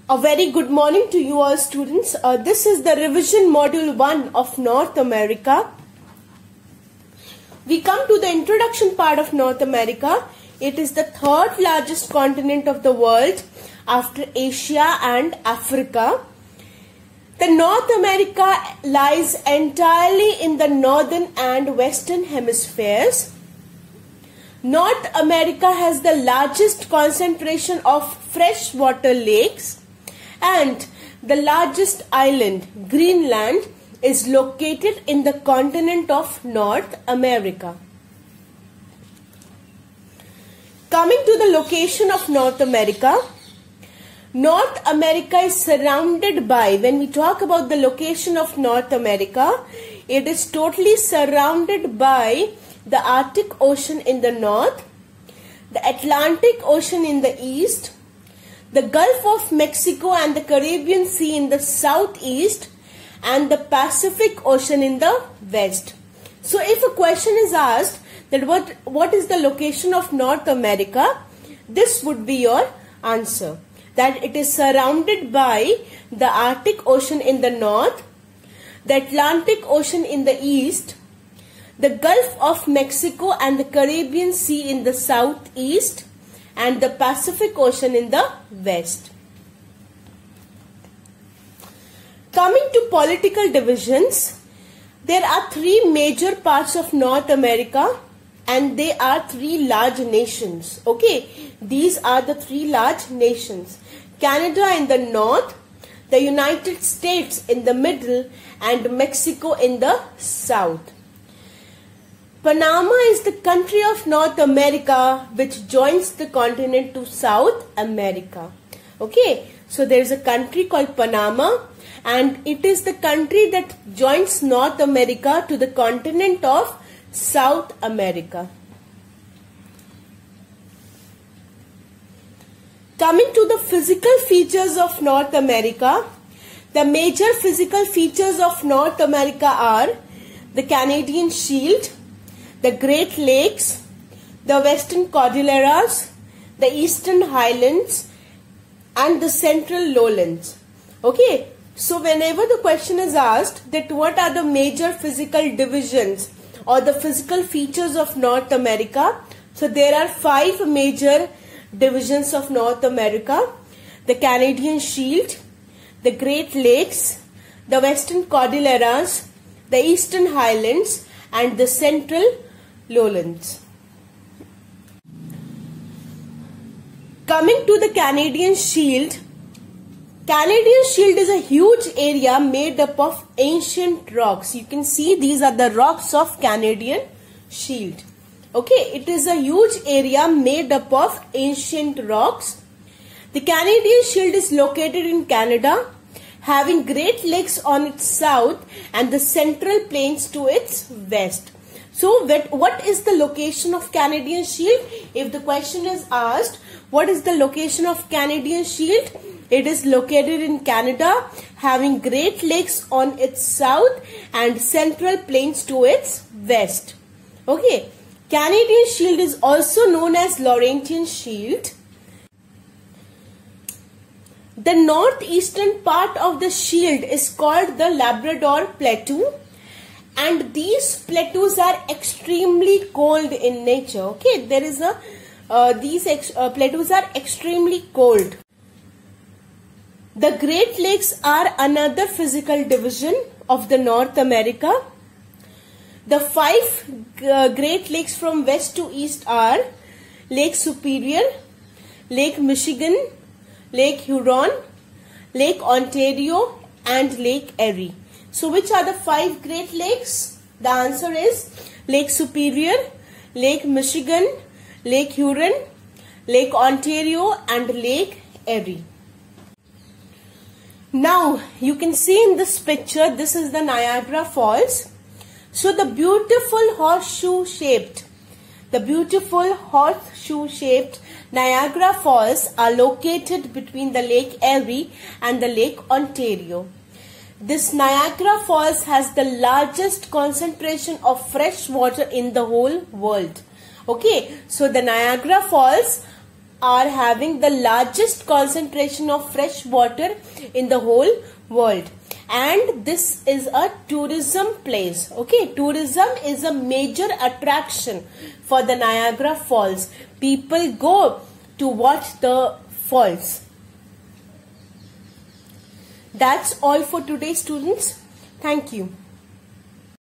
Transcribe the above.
A very good morning to you all students. This is the revision module 1 of North America. We come to the introduction part of North America. It is the third largest continent of the world after Asia and Africa. The North America lies entirely in the northern and western hemispheres. North America has the largest concentration of freshwater lakes, and the largest island, Greenland, is located in the continent of North America. Coming to the location of North America, North America is surrounded by, when we talk about the location of North America, it is totally surrounded by the Arctic Ocean in the north, the Atlantic Ocean in the east, the Gulf of Mexico and the Caribbean Sea in the southeast, and the Pacific Ocean in the west. So if a question is asked that what is the location of North America, this would be your answer. That it is surrounded by the Arctic Ocean in the north, the Atlantic Ocean in the east, the Gulf of Mexico and the Caribbean Sea in the southeast, and the Pacific Ocean in the west. Coming to political divisions, there are three major parts of North America and they are three large nations. Okay, these are the three large nations. Canada in the north, the United States in the middle, and Mexico in the south. Panama is the country of North America which joins the continent to South America. Okay, so there is a country called Panama and it is the country that joins North America to the continent of South America. Coming to the physical features of North America, the major physical features of North America are the Canadian Shield, the Great Lakes, the Western Cordilleras, the Eastern Highlands, and the Central Lowlands. Okay, so whenever the question is asked that what are the major physical divisions or the physical features of North America, so there are 5 major divisions of North America: the Canadian Shield, the Great Lakes, the Western Cordilleras, the Eastern Highlands, and the Central Lowlands. Coming to the Canadian Shield, Canadian Shield is a huge area made up of ancient rocks. You can see these are the rocks of Canadian Shield. Okay, it is a huge area made up of ancient rocks. The Canadian Shield is located in Canada, having Great Lakes on its south and the Central Plains to its west. So what is the location of Canadian Shield? If the question is asked, what is the location of Canadian Shield? It is located in Canada, having Great Lakes on its south and Central Plains to its west. Okay, Canadian Shield is also known as Laurentian Shield. The northeastern part of the shield is called the Labrador Plateau, and these plateaus are extremely cold in nature. Okay, there is these plateaus are extremely cold. The Great Lakes are another physical division of the North America. The 5 Great Lakes from west to east are Lake Superior, Lake Michigan, Lake Huron, Lake Ontario, and Lake Erie. So which are the 5 Great Lakes? The answer is Lake Superior, Lake Michigan, Lake Huron, Lake Ontario, and Lake Erie. Now you can see in this picture, this is the Niagara Falls. So the beautiful horseshoe-shaped Niagara Falls are located between the Lake Erie and the Lake Ontario. This Niagara Falls has the largest concentration of fresh water in the whole world. Okay, so the Niagara Falls are having the largest concentration of fresh water in the whole world, and this is a tourism place. Okay, tourism is a major attraction for the Niagara Falls. People go to watch the falls. That's all for today, students. Thank you.